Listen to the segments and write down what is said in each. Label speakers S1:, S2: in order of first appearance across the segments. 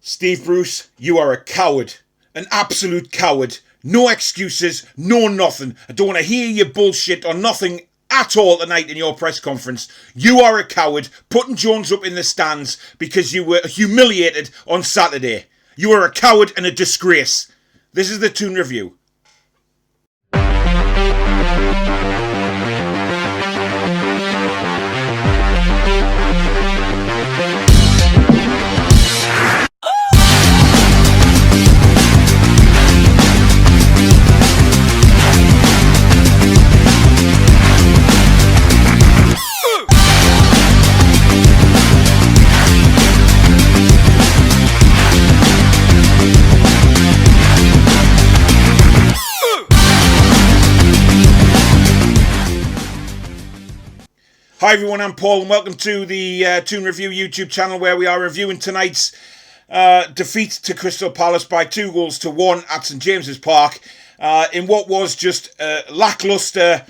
S1: Steve Bruce, you are a coward. An absolute coward. No excuses, no nothing. I don't want to hear your bullshit or nothing at all tonight in your press conference. You are a coward, putting Jones up in the stands because you were humiliated on Saturday. You are a coward and a disgrace. This is the Toon Review. Hi everyone, I'm Paul and welcome to the Toon Review YouTube channel where we are reviewing tonight's defeat to Crystal Palace by 2-1 at St James's Park in what was just a lacklustre,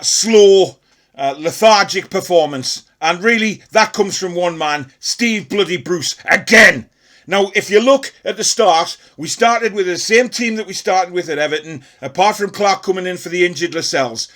S1: slow, lethargic performance. And really, that comes from one man, Steve bloody Bruce, again. Now, if you look at the start, we started with the same team that we started with at Everton, apart from Clark coming in for the injured Lascelles.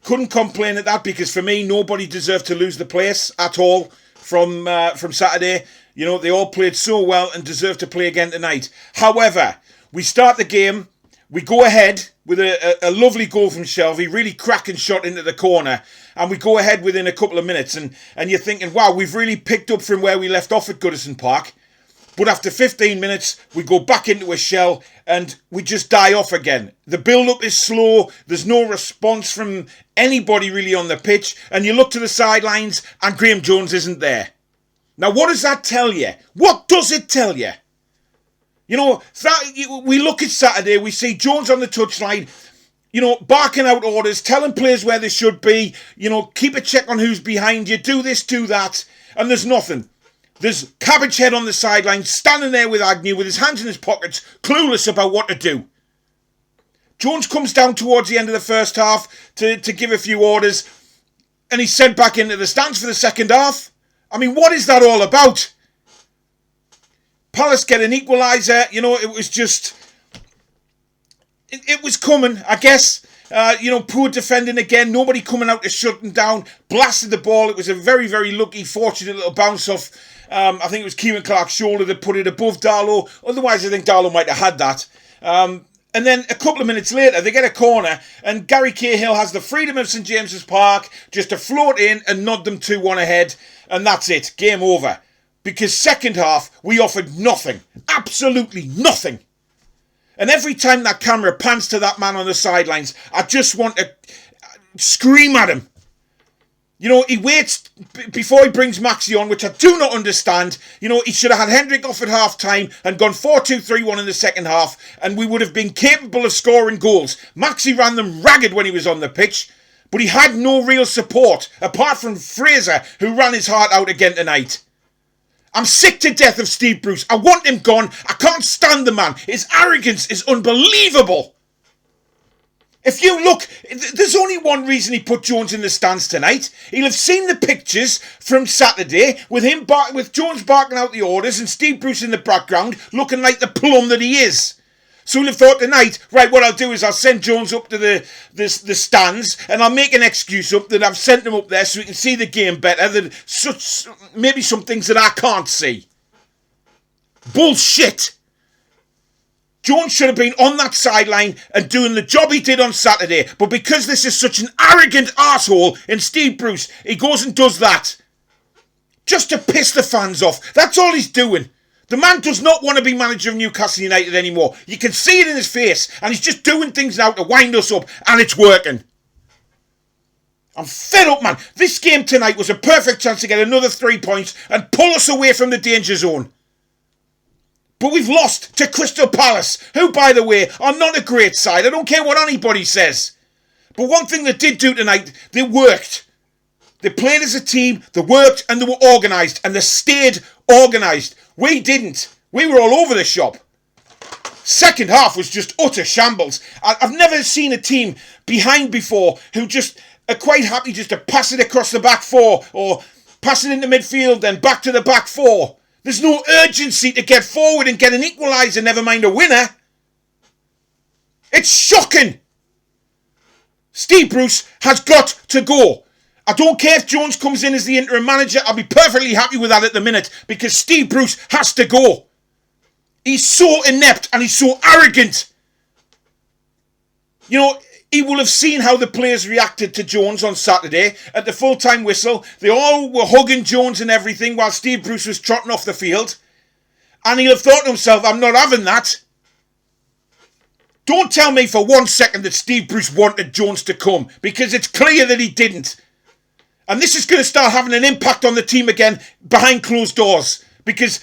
S1: Couldn't complain at that because for me, nobody deserved to lose the place at all from Saturday. You know, they all played so well and deserve to play again tonight. However, we start the game, we go ahead with a lovely goal from Shelvey, really cracking shot into the corner, and we go ahead within a couple of minutes. And you're thinking, wow, we've really picked up from where we left off at Goodison Park. But after 15 minutes, we go back into a shell and we just die off again. The build-up is slow. There's no response from anybody really on the pitch. And you look to the sidelines and Graeme Jones isn't there. Now, what does that tell you? What does it tell you? You know, we look at Saturday, we see Jones on the touchline, you know, barking out orders, telling players where they should be, you know, keep a check on who's behind you, do this, do that, and there's nothing. There's Cabbage Head on the sideline, standing there with Agnew with his hands in his pockets, clueless about what to do. Jones comes down towards the end of the first half to give a few orders, and he's sent back into the stands for the second half. I mean, what is that all about? Palace get an equaliser, you know, it was just... It was coming, I guess. You know, poor defending again. Nobody coming out to shut them down. Blasted the ball. It was a very, very lucky, fortunate little bounce off. I think it was Kieran Clark's shoulder that put it above Darlow. Otherwise, I think Darlow might have had that. And then a couple of minutes later, they get a corner and Gary Cahill has the freedom of St James's Park just to float in and nod them 2-1 ahead. And that's it. Game over. Because second half, we offered nothing. Absolutely nothing. And every time that camera pans to that man on the sidelines, I just want to scream at him. You know, he waits before he brings Maxi on, which I do not understand. You know, he should have had Hendrick off at half-time and gone 4-2-3-1 in the second half, and we would have been capable of scoring goals. Maxi ran them ragged when he was on the pitch, but he had no real support, apart from Fraser, who ran his heart out again tonight. I'm sick to death of Steve Bruce. I want him gone. I can't stand the man. His arrogance is unbelievable. If you look, there's only one reason he put Jones in the stands tonight. He'll have seen the pictures from Saturday with Jones barking out the orders and Steve Bruce in the background looking like the plum that he is. So he'll have thought tonight, right, what I'll do is I'll send Jones up to the stands and I'll make an excuse up that I've sent him up there so he can see the game better than maybe some things that I can't see. Bullshit. Jones should have been on that sideline and doing the job he did on Saturday. But because this is such an arrogant arsehole in Steve Bruce, he goes and does that. Just to piss the fans off. That's all he's doing. The man does not want to be manager of Newcastle United anymore. You can see it in his face. And he's just doing things now to wind us up. And it's working. I'm fed up, man. This game tonight was a perfect chance to get another 3 points and pull us away from the danger zone. But we've lost to Crystal Palace, who, by the way, are not a great side. I don't care what anybody says. But one thing they did do tonight, they worked. They played as a team, they worked, and they were organised. And they stayed organised. We didn't. We were all over the shop. Second half was just utter shambles. I've never seen a team behind before who just are quite happy just to pass it across the back four or pass it into midfield then back to the back four. There's no urgency to get forward and get an equaliser, never mind a winner. It's shocking. Steve Bruce has got to go. I don't care if Jones comes in as the interim manager. I'll be perfectly happy with that at the minute because Steve Bruce has to go. He's so inept and he's so arrogant. You know, he will have seen how the players reacted to Jones on Saturday at the full-time whistle. They all were hugging Jones and everything while Steve Bruce was trotting off the field. And he'll have thought to himself, I'm not having that. Don't tell me for 1 second that Steve Bruce wanted Jones to come, because it's clear that he didn't. And this is going to start having an impact on the team again behind closed doors, because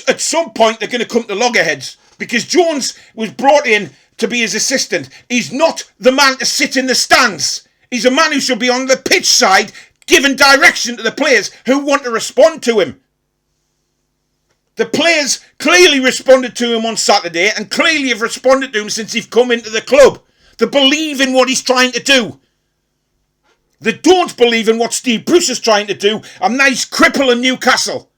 S1: at some point they're going to come to loggerheads, because Jones was brought in to be his assistant. He's not the man to sit in the stands. He's a man who should be on the pitch side giving direction to the players who want to respond to him. The players clearly responded to him on Saturday and clearly have responded to him since he's come into the club. They believe in what he's trying to do. They don't believe in what Steve Bruce is trying to do. A nice cripple in Newcastle.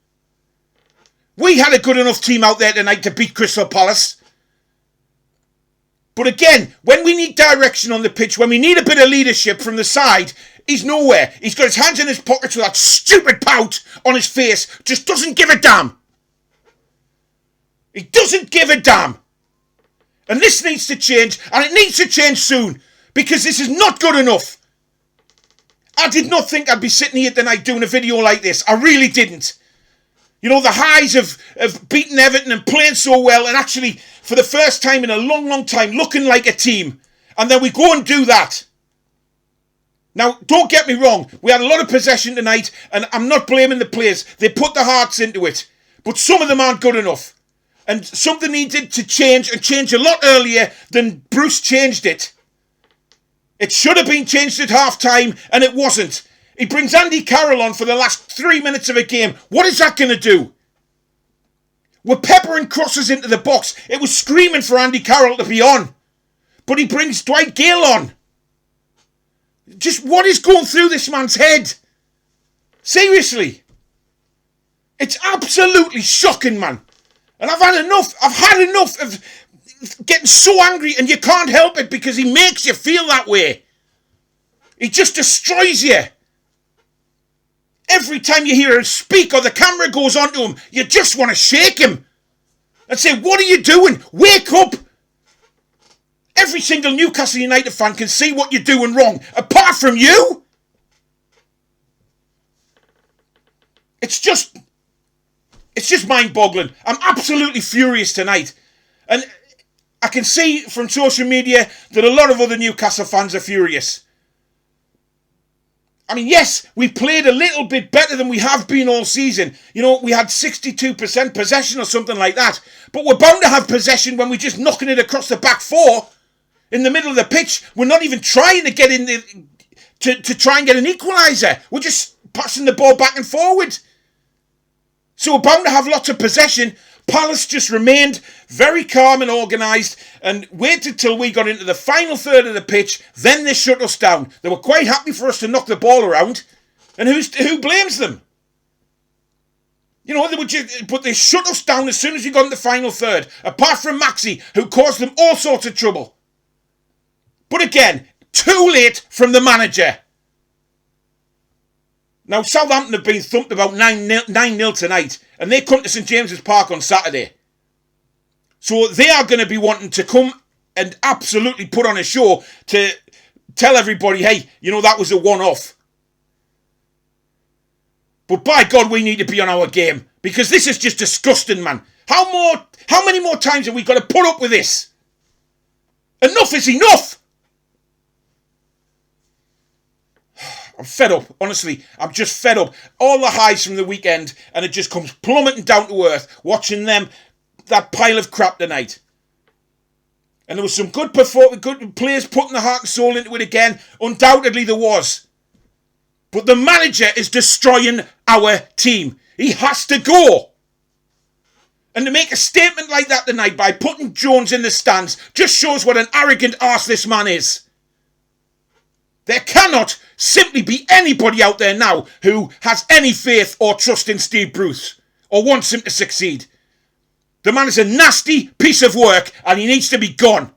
S1: We had a good enough team out there tonight to beat Crystal Palace. But again, when we need direction on the pitch, when we need a bit of leadership from the side, he's nowhere. He's got his hands in his pockets with that stupid pout on his face. Just doesn't give a damn. He doesn't give a damn. And this needs to change, and it needs to change soon, because this is not good enough. I did not think I'd be sitting here tonight doing a video like this. I really didn't. You know, the highs of beating Everton and playing so well, and actually, for the first time in a long, long time, looking like a team. And then we go and do that. Now, don't get me wrong. We had a lot of possession tonight, and I'm not blaming the players. They put their hearts into it. But some of them aren't good enough. And something needed to change, and change a lot earlier than Bruce changed it. It should have been changed at half-time, and it wasn't. He brings Andy Carroll on for the last 3 minutes of a game. What is that going to do? We're peppering crosses into the box. It was screaming for Andy Carroll to be on. But he brings Dwight Gale on. Just what is going through this man's head? Seriously. It's absolutely shocking, man. And I've had enough of getting so angry, and you can't help it because he makes you feel that way. He just destroys you. Every time you hear him speak or the camera goes onto him, you just want to shake him and say, what are you doing? Wake up. Every single Newcastle United fan can see what you're doing wrong, apart from you. It's just mind-boggling. I'm absolutely furious tonight. And I can see from social media that a lot of other Newcastle fans are furious. I mean, yes, we played a little bit better than we have been all season. You know, we had 62% possession or something like that. But we're bound to have possession when we're just knocking it across the back four in the middle of the pitch. We're not even trying to get in to try and get an equaliser. We're just passing the ball back and forward. So we're bound to have lots of possession. Palace just remained very calm and organised and waited till we got into the final third of the pitch. Then they shut us down. They were quite happy for us to knock the ball around. And who blames them? You know, but they shut us down as soon as we got in the final third. Apart from Maxi, who caused them all sorts of trouble. But again, too late from the manager. Now, Southampton have been thumped about 9-0 tonight, and they come to St James's Park on Saturday. So they are going to be wanting to come and absolutely put on a show to tell everybody, hey, you know, that was a one-off. But by God, we need to be on our game, because this is just disgusting, man. How many more times have we got to put up with this? Enough is enough! I'm fed up, honestly. I'm just fed up. All the highs from the weekend, and it just comes plummeting down to earth watching that pile of crap tonight. And there was some good players putting their heart and soul into it again. Undoubtedly there was. But the manager is destroying our team. He has to go. And to make a statement like that tonight by putting Jones in the stands just shows what an arrogant arse this man is. There cannot simply be anybody out there now who has any faith or trust in Steve Bruce. or wants him to succeed. The man is a nasty piece of work and he needs to be gone.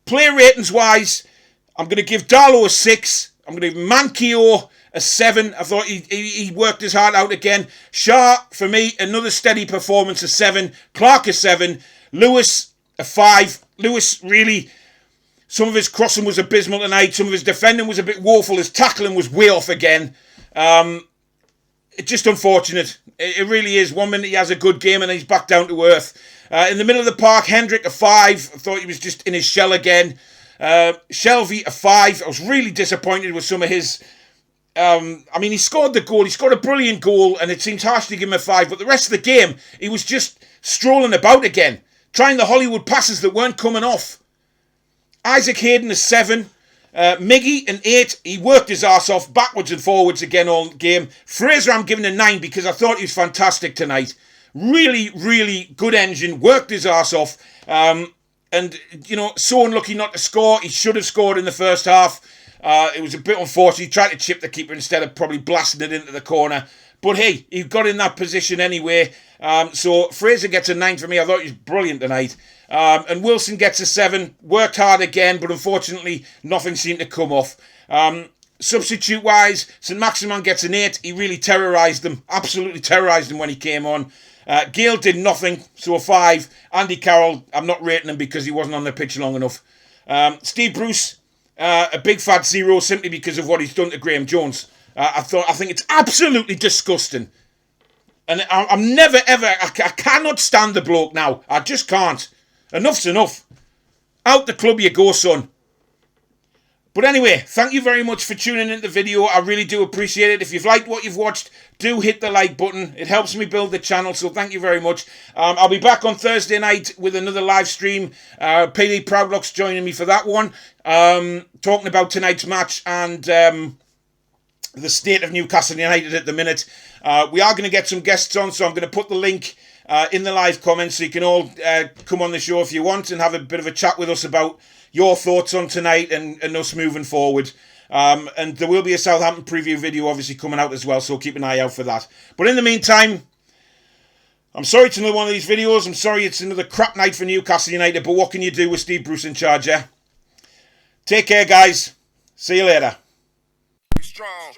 S1: Player ratings wise, I'm going to give Darlow a 6. I'm going to give Manquillo a 7. I thought he worked his heart out again. Shah, for me, another steady performance, a 7. Clark a 7. Lewis a 5. Lewis really, some of his crossing was abysmal tonight. Some of his defending was a bit woeful. His tackling was way off again. It's just unfortunate. It really is. 1 minute he has a good game and he's back down to earth. In the middle of the park, Hendrick a 5. I thought he was just in his shell again. Shelvey a 5. I was really disappointed with some of his... he scored the goal. He scored a brilliant goal and it seems harsh to give him a 5. But the rest of the game, he was just strolling about again, trying the Hollywood passes that weren't coming off. Isaac Hayden a 7. Miggy an 8. He worked his arse off backwards and forwards again all game. Fraser I'm giving a 9 because I thought he was fantastic tonight. Really, really good engine. Worked his arse off. And, so unlucky not to score. He should have scored in the first half. It was a bit unfortunate. He tried to chip the keeper instead of probably blasting it into the corner. But hey, he got in that position anyway. So Fraser gets a 9 for me. I thought he was brilliant tonight. And Wilson gets a 7. Worked hard again, but unfortunately nothing seemed to come off. Substitute-wise, St. Maximin gets an 8. He really terrorised them. Absolutely terrorised them when he came on. Gale did nothing, so a 5. Andy Carroll, I'm not rating him because he wasn't on the pitch long enough. Steve Bruce, a big fat 0 simply because of what he's done to Graeme Jones. I think it's absolutely disgusting. And I'm never ever, I cannot stand the bloke now. I just can't. Enough's enough. Out the club you go, son. But anyway, thank you very much for tuning into the video. I really do appreciate it. If you've liked what you've watched, do hit the like button. It helps me build the channel, so thank you very much. I'll be back on Thursday night with another live stream. PD Proudlock's joining me for that one. Talking about tonight's match and the state of Newcastle United at the minute. We are going to get some guests on, so I'm going to put the link in the live comments so you can all come on the show if you want and have a bit of a chat with us about your thoughts on tonight and us moving forward. And there will be a Southampton preview video obviously coming out as well, so keep an eye out for that. But in the meantime, I'm sorry it's another one of these videos. I'm sorry it's another crap night for Newcastle United, but what can you do with Steve Bruce in charge, yeah? Take care, guys. See you later.
S2: Strong.